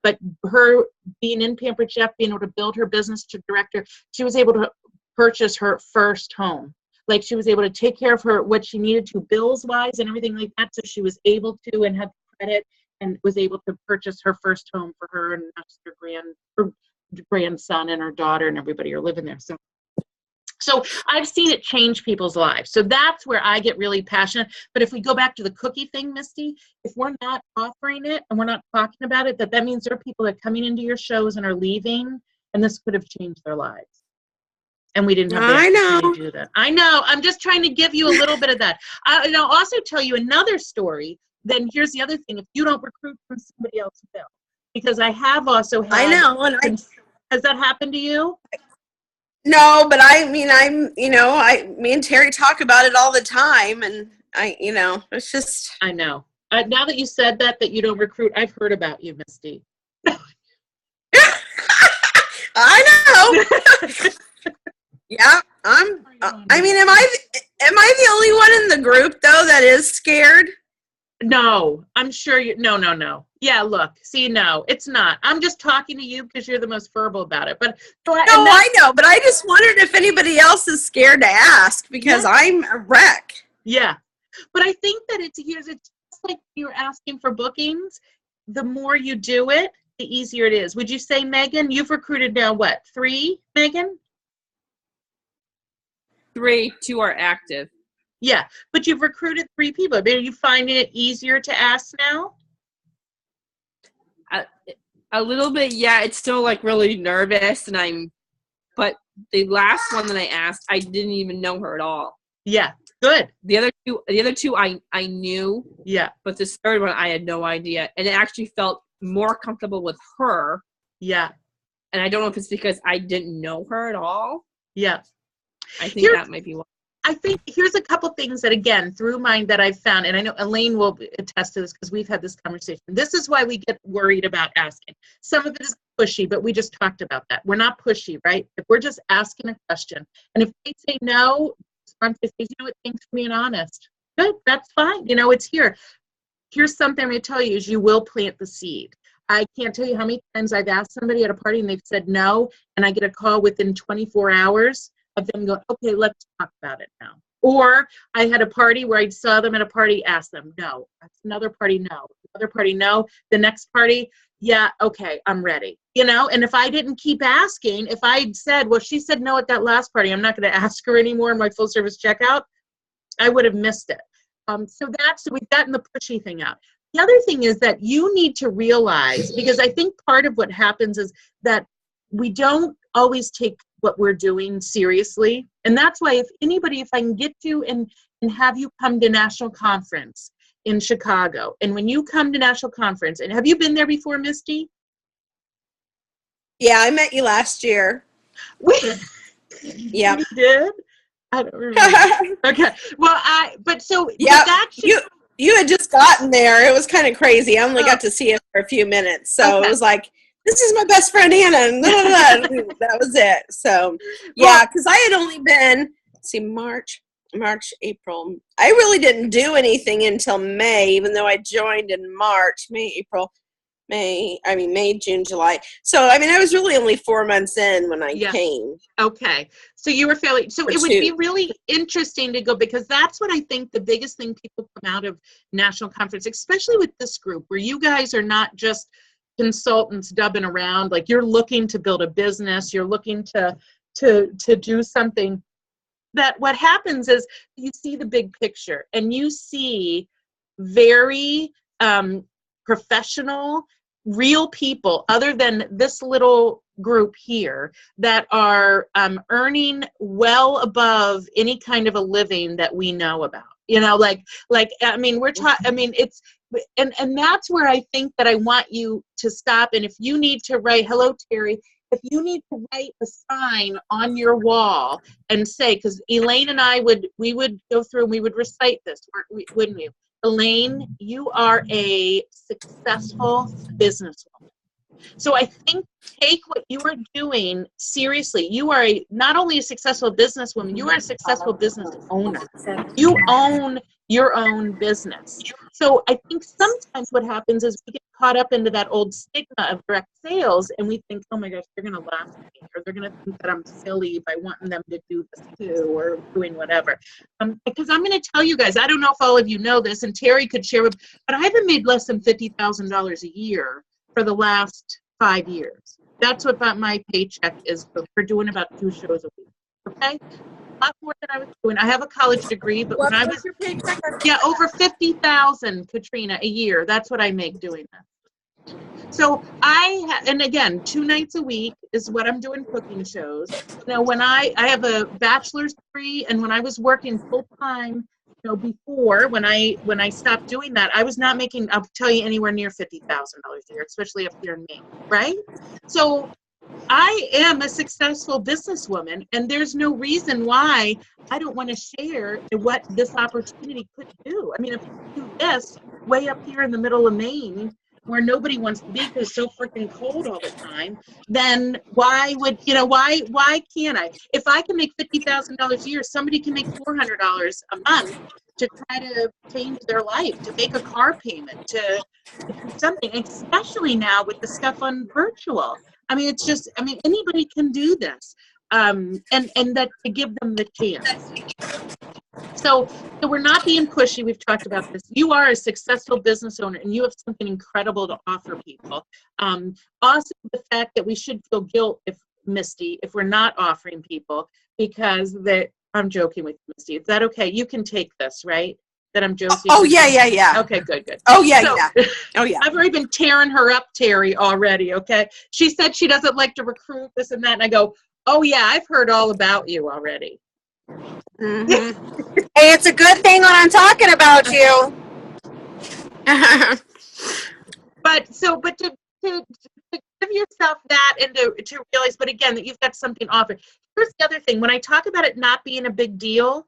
But her being in Pampered Chef, being able to build her business to director, she was able to purchase her first home. Like, she was able to take care of what she needed to bills wise and everything like that. So she was able to, and had credit, and was able to purchase her first home for her, and her grandson and her daughter and everybody are living there. So I've seen it change people's lives. So that's where I get really passionate. But if we go back to the cookie thing, Misty, if we're not offering it and we're not talking about it, that means there are people that are coming into your shows and are leaving, and this could have changed their lives. And we didn't have the opportunity to do that. I know. I'm just trying to give you a little bit of that. And I'll also tell you another story. Then here's the other thing. If you don't recruit from somebody else, will. Because I have also had. I know. Has that happened to you?
No, but me and Terry talk about it all the time, and it's just.
I know. Now that you said that you don't recruit, I've heard about you, Misty.
I know. Yeah, am I the only one in the group though that is scared?
No, I'm sure you. No. Yeah, look, see, no, it's not. I'm just talking to you because you're the most verbal about it. But
I know, but I just wondered if anybody else is scared to ask, because I'm a wreck.
Yeah, but I think that it's just like you're asking for bookings. The more you do it, the easier it is. Would you say, Megan? You've recruited now what, 3, Megan?
3, 2 are active.
Yeah, but you've recruited 3 people. Are you finding it easier to ask now?
A little bit, yeah. It's still like really nervous, but the last one that I asked, I didn't even know her at all.
Yeah, good.
The other two I knew.
Yeah. But
this third one I had no idea, and it actually felt more comfortable with her.
Yeah.
And I don't know if it's because I didn't know her at all.
Yeah.
I think that might be why.
I think here's a couple things that, again, through mine that I've found, and I know Elaine will attest to this because we've had this conversation. This is why we get worried about asking. Some of it is pushy, but we just talked about that. We're not pushy, right? If we're just asking a question, and if they say no, says, thanks for being honest. Good, that's fine. It's here. Here's something I'm going to tell you is you will plant the seed. I can't tell you how many times I've asked somebody at a party and they've said no, and I get a call within 24 hours of them going, okay, let's talk about it now. Or I had a party where I saw them at a party, asked them, no. That's another party, no. Another party, no. The next party, yeah, okay, I'm ready. You know, and if I didn't keep asking, if I'd said, well, she said no at that last party, I'm not going to ask her anymore in my full service checkout, I would have missed it. So we've gotten the pushy thing out. The other thing is that you need to realize, because I think part of what happens is that we don't always take what we're doing seriously. And that's why if I can get you and have you come to National Conference in Chicago, and when you come to National Conference, and have you been there before, Misty?
Yeah, I met you last year. Yeah.
You did? I don't remember. Okay. Well,
you had just gotten there. It was kind of crazy. I only got to see it for a few minutes. So It was like, this is my best friend Anna, and blah, blah, blah. That was it. So yeah, because I had only been March, April. I really didn't do anything until May, even though I joined in March, May, June, July. So I was really only 4 months in when I came.
Okay. So you were fairly, so it would be really interesting to go, because that's what I think the biggest thing people come out of National Conference, especially with this group, where you guys are not just consultants dubbing around, like you're looking to build a business, you're looking to do something. That what happens is you see the big picture, and you see very professional, real people, other than this little group here, that are earning well above any kind of a living that we know about. You know, we're talking. It's. And that's where I think that I want you to stop. And if you need to write, hello, Terry, if you need to write a sign on your wall and say, because Elaine and I would go through and we would recite this, wouldn't we? Elaine, you are a successful businesswoman. So I think take what you are doing seriously. You are not only a successful businesswoman, you are a successful business owner. You own your own business. So I think sometimes what happens is we get caught up into that old stigma of direct sales, and we think, oh my gosh, they're going to laugh at me, or they're going to think that I'm silly by wanting them to do this too, or doing whatever. Because I'm going to tell you guys, I don't know if all of you know this, and Terry could share with, but I haven't made less than $50,000 a year for the last 5 years. That's what my paycheck is for doing about 2 shows a week. Okay? A lot more than I was doing. I have a college degree, but when I was over 50,000, Katrina, a year. That's what I make doing this. So and again, 2 nights a week is what I'm doing cooking shows. You know, when I have a bachelor's degree, and when I was working full time, before when I stopped doing that, I was not making, I'll tell you, anywhere near $50,000 a year, especially up here in Maine, right? So I am a successful businesswoman, and there's no reason why I don't want to share what this opportunity could do. If you do this way up here in the middle of Maine, where nobody wants to be because it's so freaking cold all the time, then why can't I? If I can make $50,000 a year, somebody can make $400 a month to try to change their life, to make a car payment, to do something, especially now with the stuff on virtual. It's just, anybody can do this, and that to give them the chance. So we're not being pushy. We've talked about this. You are a successful business owner, and you have something incredible to offer people. Also, the fact that we should feel guilt, if we're not offering people, because I'm joking with you, Misty. Is that okay? You can take this, right? That I'm joking.
Oh yeah.
Okay, good.
Oh yeah. Oh yeah.
I've already been tearing her up, Terry, already. Okay. She said she doesn't like to recruit this and that, and I go, oh yeah, I've heard all about you already.
Mm-hmm. Hey, it's a good thing when I'm talking about you.
But to give yourself that, and to realize, but again, that you've got something to offer. Here's the other thing. When I talk about it not being a big deal,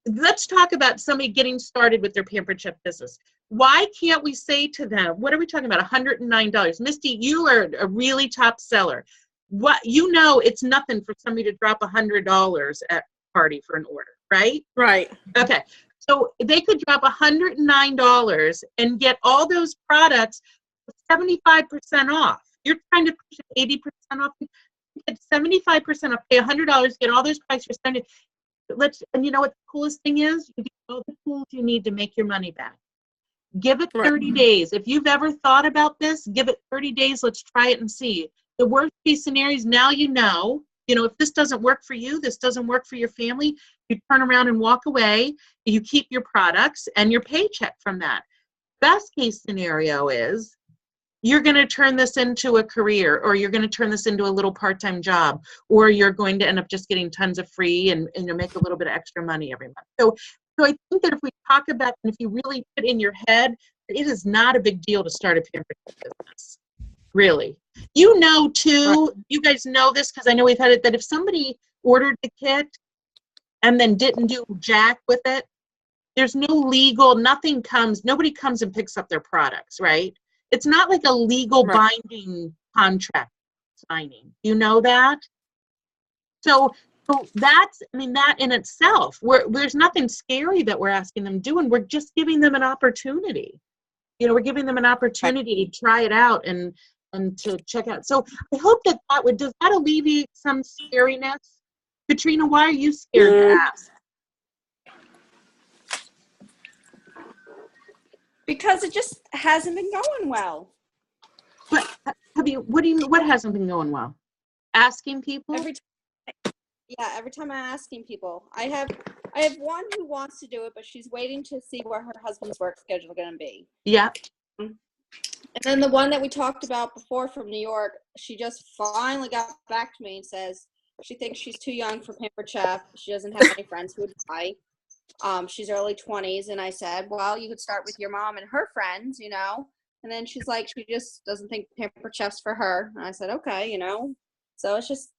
let's talk about somebody getting started with their Pampered Chef business. Why can't we say to them, what are we talking about, $109? Misty, you are a really top seller. It's nothing for somebody to drop $100 at party for an order, right?
Right.
Okay. So they could drop $109 and get all those products 75% off. You're trying to push it 80% off. You get 75% off, pay $100, get all those prices for 70. and you know what the coolest thing is? You get all the tools you need to make your money back. Give it 30 days. If you've ever thought about this, give it 30 days. Let's try it and see. The worst case scenario is now you know, if this doesn't work for you, this doesn't work for your family, you turn around and walk away, you keep your products and your paycheck from that. Best case scenario is you're going to turn this into a career, or you're going to turn this into a little part-time job, or you're going to end up just getting tons of free and you'll make a little bit of extra money every month. So I think that if we talk about, and if you really put in your head, it is not a big deal to start a pamper business. Really. You know, too, you guys know this because I know we've had it, that if somebody ordered the kit and then didn't do jack with it, there's no legal, nobody comes and picks up their products, right? It's not like a legal binding contract signing. You know that? So that's, that in itself, there's nothing scary that we're asking them to do, and we're just giving them an opportunity. We're giving them an opportunity to try it out and to check out. So I hope does that alleviate some scariness? Katrina, why are you scared to ask?
Because it just hasn't been going well.
But what hasn't been going well? Asking people?
Every time I'm asking people. I have one who wants to do it, but she's waiting to see what her husband's work schedule is going to be.
Yeah.
And then the one that we talked about before from New York, she just finally got back to me and says she thinks she's too young for Pampered Chef. She doesn't have any friends who would buy. She's early 20s, and I said, well, you could start with your mom and her friends, And then she's like, she just doesn't think Pampered Chef's for her. And I said, okay, So it's just,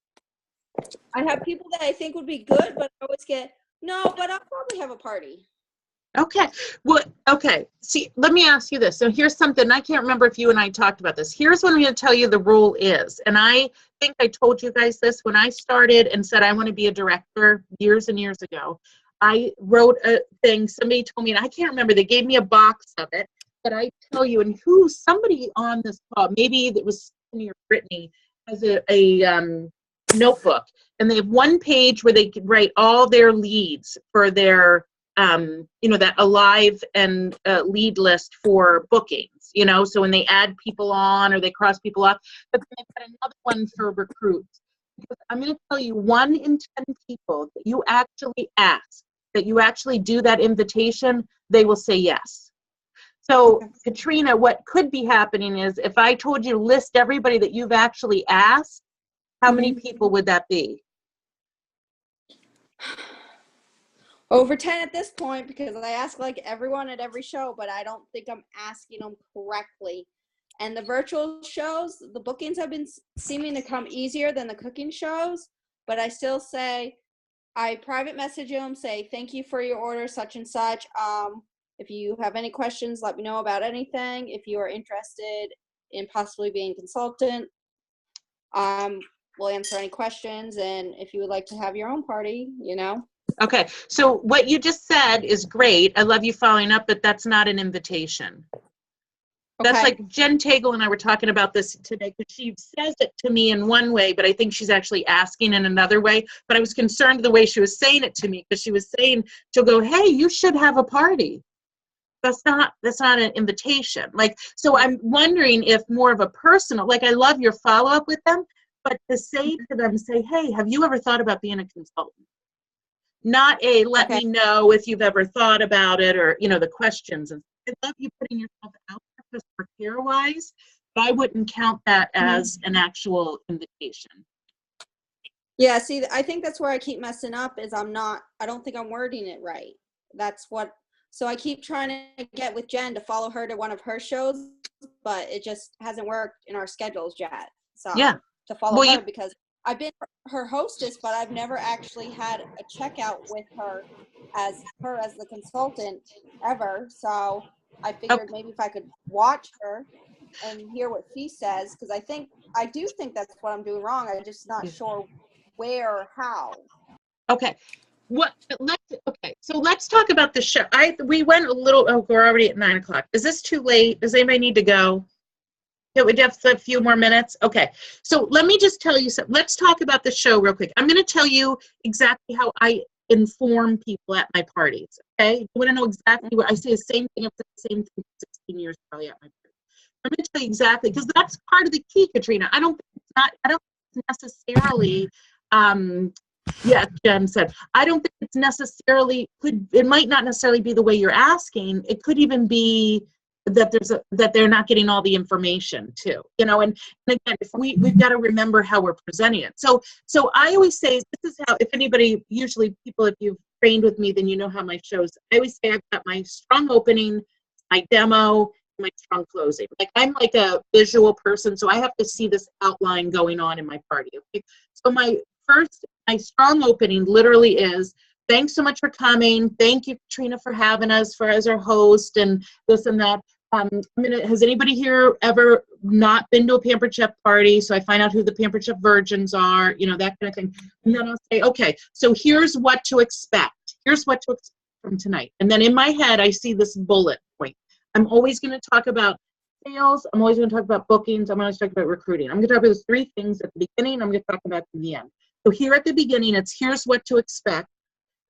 I have people that I think would be good, but I always get, no, but I'll probably have a party.
Okay. Well, okay. See, let me ask you this. So here's something, I can't remember if you and I talked about this. Here's what I'm going to tell you the rule is. And I think I told you guys this when I started and said I want to be a director years and years ago. I wrote a thing, somebody told me, and I can't remember, they gave me a box of it, but I tell you, and somebody on this call, maybe it was Stephanie or Brittany, has a notebook, and they have one page where they could write all their leads for their that alive and lead list for bookings, so when they add people on or they cross people off, but then they've got another one for recruits. Because I'm going to tell you, 1 in 10 people that you actually ask, that you actually do that invitation, they will say yes. So Katrina, what could be happening is if I told you to list everybody that you've actually asked, how many people would that be?
Over 10 at this point, because I ask like everyone at every show, but I don't think I'm asking them correctly. And the virtual shows, the bookings have been seeming to come easier than the cooking shows, but I still say, I private message them, say, thank you for your order, such and such. If you have any questions, let me know about anything. If you are interested in possibly being a consultant, we'll answer any questions. And if you would like to have your own party,
Okay, so what you just said is great. I love you following up, but that's not an invitation. That's
Okay.
like Jen Tagle and I were talking about this today, because she says it to me in one way, but I think she's actually asking in another way. But I was concerned the way she was saying it to me, because she was saying, she'll go, hey, you should have a party. That's not an invitation. So I'm wondering if more of a personal, I love your follow-up with them, but to say to them, say, hey, have you ever thought about being a consultant? Not a let me know if you've ever thought about it, or, the questions. And I love you putting yourself out there for care-wise, but I wouldn't count that as an actual invitation.
Yeah, see, I think that's where I keep messing up is I don't think I'm wording it right. So I keep trying to get with Jen to follow her to one of her shows, but it just hasn't worked in our schedules yet. So
Yeah.
To follow her, because I've been her hostess, but I've never actually had a checkout with her as the consultant ever. So I figured maybe if I could watch her and hear what she says, because I do think that's what I'm doing wrong. I'm just not sure where or how.
Okay. So let's talk about the show. We went a little, we're already at 9:00. Is this too late? Does anybody need to go? Yeah, we have a few more minutes. Okay. So let me just tell you something. Let's talk about the show real quick. I'm going to tell you exactly how inform people at my parties. Okay, you want to know exactly what I say. The same thing. I've said the same thing for 16 years probably at my parties. I'm going to tell you exactly, because that's part of the key, Katrina. I don't think it's necessarily. Yeah, Jen said, I don't think it's necessarily, it might not necessarily be the way you're asking. It could even be that that they're not getting all the information too, and again, if we've got to remember how we're presenting it. So I always say, this is how, if anybody, usually people, if you've trained with me, then you know how my shows, I always say I've got my strong opening, my demo, my strong closing. Like, I'm like a visual person, so I have to see this outline going on in my party. Okay? So my strong opening literally is, thanks so much for coming. Thank you, Katrina, for having us as our host and this and that. Has anybody here ever not been to a Pampered Chef party? So I find out who the Pampered Chef virgins are, that kind of thing. And then I'll say, okay, so here's what to expect. Here's what to expect from tonight. And then in my head, I see this bullet point. I'm always going to talk about sales. I'm always going to talk about bookings. I'm always talking about recruiting. I'm going to talk about those three things at the beginning. I'm going to talk about in the end. So here at the beginning, here's what to expect.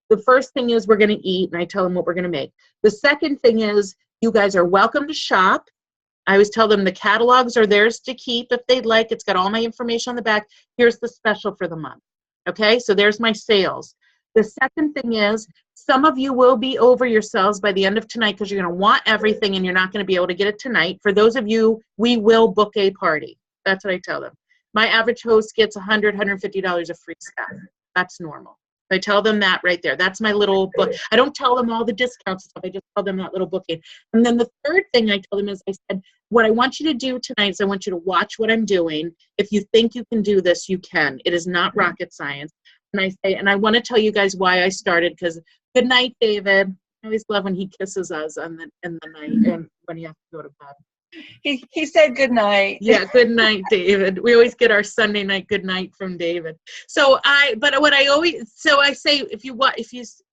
The first thing is we're going to eat, and I tell them what we're going to make. The second thing is you guys are welcome to shop. I always tell them the catalogs are theirs to keep if they'd like. It's got all my information on the back. Here's the special for the month. Okay, so there's my sales. The second thing is some of you will be over yourselves by the end of tonight because you're going to want everything and you're not going to be able to get it tonight. For those of you, we will book a party. That's what I tell them. My average host gets $100, $150 of free stuff. That's normal. I tell them that right there. That's my little book. I don't tell them all the discounts stuff. I just tell them that little booking. And then the third thing I tell them is, I said, what I want you to do tonight is I want you to watch what I'm doing. If you think you can do this, you can. It is not rocket science. And I say, and I want to tell you guys why I started, because good night, David. I always love when he kisses us in the night and when he has to go to bed.
He said good night.
Yeah, good night, David. We always get our Sunday night good night from David. So I say, if you watch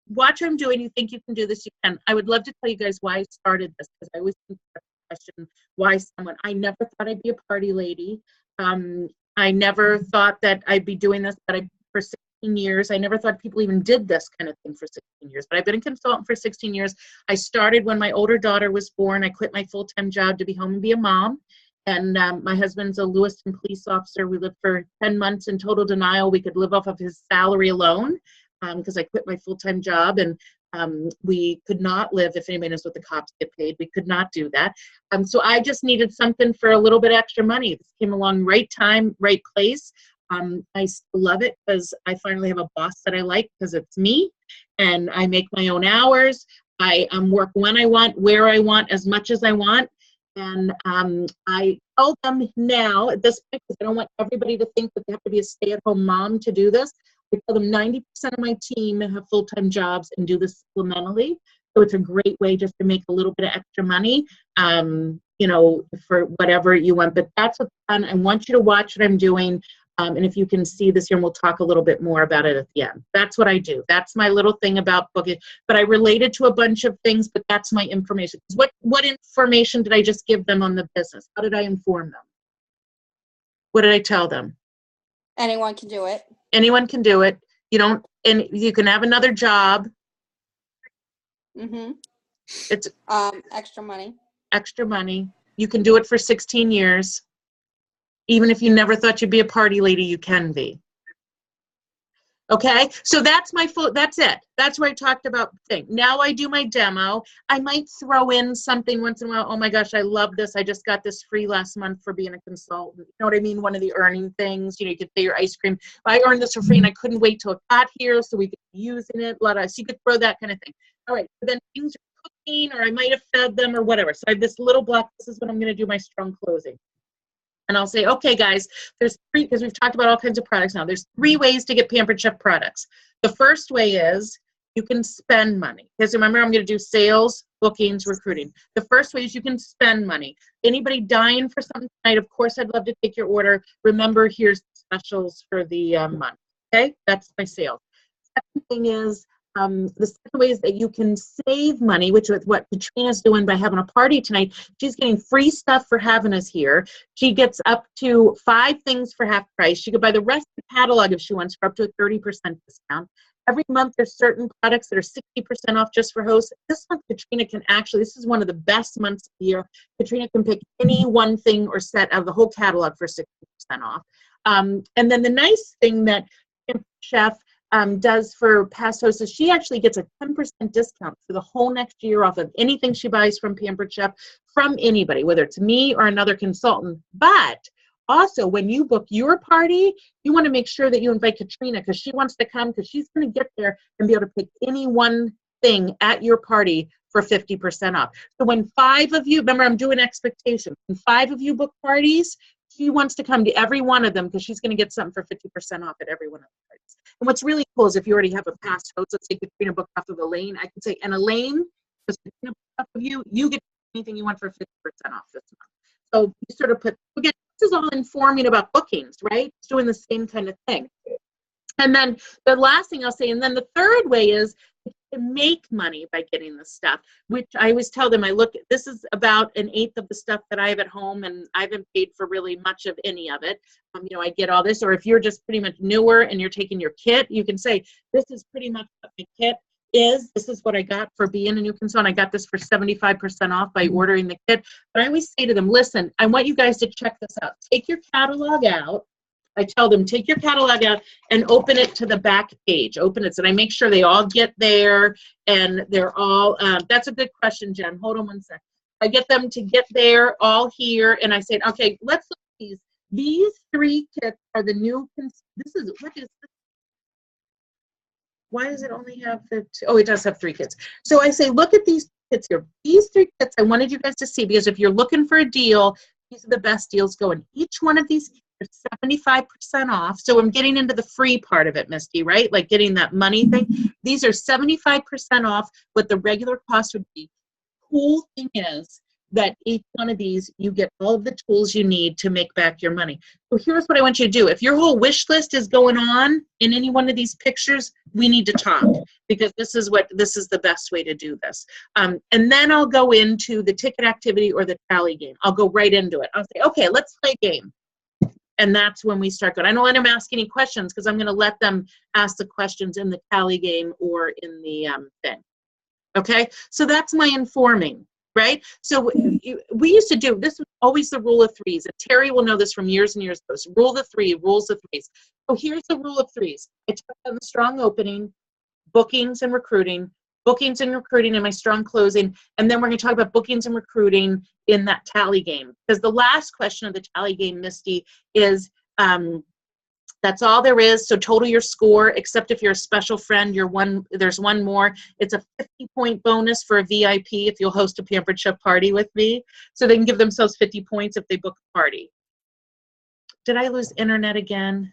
what I'm doing, you think you can do this, you can. I would love to tell you guys why I started this, because I always think that question, why someone. I never thought I'd be a party lady. I never thought that I'd be doing this, but for 16 years. I never thought people even did this kind of thing for 16 years, but I've been a consultant for 16 years. I started when my older daughter was born. I quit my full-time job to be home and be a mom. And my husband's a Lewiston police officer. We lived for 10 months in total denial. We could live off of his salary alone because I quit my full-time job, and we could not live, if anybody knows what the cops get paid, we could not do that. So I just needed something for a little bit extra money. This came along right time, right place. I still love it because I finally have a boss that I like because it's me, and I make my own hours. I work when I want, where I want, as much as I want. And I tell them now at this point, because I don't want everybody to think that they have to be a stay-at-home mom to do this. I tell them 90% of my team have full-time jobs and do this supplementally. So it's a great way just to make a little bit of extra money, for whatever you want. But that's what's fun. I want you to watch what I'm doing. And if you can see this here, and we'll talk a little bit more about it at the end. That's what I do. That's my little thing about booking. But I related to a bunch of things, but that's my information. What information did I just give them on the business? How did I inform them? What did I tell them?
Anyone can do it.
Anyone can do it. And you can have another job.
Mm-hmm.
It's
extra money.
Extra money. You can do it for 16 years. Even if you never thought you'd be a party lady, you can be. Okay, so that's it. That's where I talked about thing. Now I do my demo. I might throw in something once in a while. Oh my gosh, I love this. I just got this free last month for being a consultant. You know what I mean? One of the earning things, you could pay your ice cream. I earned this for free and I couldn't wait till it got here so we could be using it. So you could throw that kind of thing. All right, so then things are cooking, or I might have fed them or whatever. So I have this little block. This is what I'm going to do my strong closing. And I'll say, okay, guys, there's three, because we've talked about all kinds of products now. There's 3 ways to get Pampered Chef products. The first way is you can spend money. Because remember, I'm going to do sales, bookings, recruiting. The first way is you can spend money. Anybody dying for something tonight, of course, I'd love to take your order. Remember, here's the specials for the month. Okay, that's my sales. Second thing is, the second way is that you can save money, which is what Katrina's doing by having a party tonight. She's getting free stuff for having us here. She gets up to 5 things for half price. She could buy the rest of the catalog if she wants for up to a 30% discount. every month there's certain products that are 60% off just for hosts. This month, Katrina can actually, this is one of the best months of the year. Katrina can pick any one thing or set of the whole catalog for 60% off. And then the nice thing that Chef does for past hosts is she actually gets a 10% discount for the whole next year off of anything she buys from Pampered Chef from anybody, whether it's me or another consultant. But also, when you book your party, you want to make sure that you invite Katrina because she wants to come because she's going to get there and be able to pick any one thing at your party for 50% off. So when 5 of you, remember I'm doing expectation, when 5 of you book parties, she wants to come to every one of them because she's going to get something for 50% off at every one of the parties. And what's really cool is if you already have a past host, let's say Katrina booked off of Elaine, I can say, and Elaine, because Katrina booked off of you get anything you want for 50% off this month. So you sort of put, again, this is all informing about bookings, right? It's doing the same kind of thing. And then the last thing I'll say, and then the third way is to make money by getting this stuff, which I always tell them, this is about 1/8 of the stuff that I have at home, and I haven't paid for really much of any of it. I get all this, or if you're just pretty much newer and you're taking your kit, you can say, this is pretty much what my kit is. This is what I got for being a new consultant. I got this for 75% off by ordering the kit. But I always say to them, listen, I want you guys to check this out. Take your catalog out. I tell them, take your catalog out and open it to the back page. Open it. And I make sure they all get there and they're all, that's a good question, Jen. Hold on one sec. I get them to get there all here. And I say, okay, let's look at these. These 3 kits are the new, what is this? Why does it only have it does have 3 kits. So I say, look at these kits here. These 3 kits I wanted you guys to see because if you're looking for a deal, these are the best deals going. Each one of these kits are 75% off. So I'm getting into the free part of it, Misty, right? Like getting that money thing. These are 75% off what the regular cost would be. Cool thing is that each one of these, you get all of the tools you need to make back your money. So here's what I want you to do. If your whole wish list is going on in any one of these pictures, we need to talk because this is the best way to do this. And then I'll go into the ticket activity or the tally game. I'll go right into it. I'll say, okay, let's play a game. And that's when we start going. I don't let them ask any questions because I'm going to let them ask the questions in the tally game or in the thing. Okay, so that's my informing. Right? So we used to do, this was always the rule of 3s. And Terry will know this from years and years ago. So rule of 3, rules of 3s. So here's the rule of 3s. I talk about the strong opening, bookings and recruiting in my strong closing. And then we're going to talk about bookings and recruiting in that tally game. Because the last question of the tally game, Misty, is that's all there is. So total your score, except if you're a special friend, there's one more. It's a 50-point bonus for a VIP if you'll host a Pampered Chef party with me. So they can give themselves 50 points if they book a party. Did I lose internet again?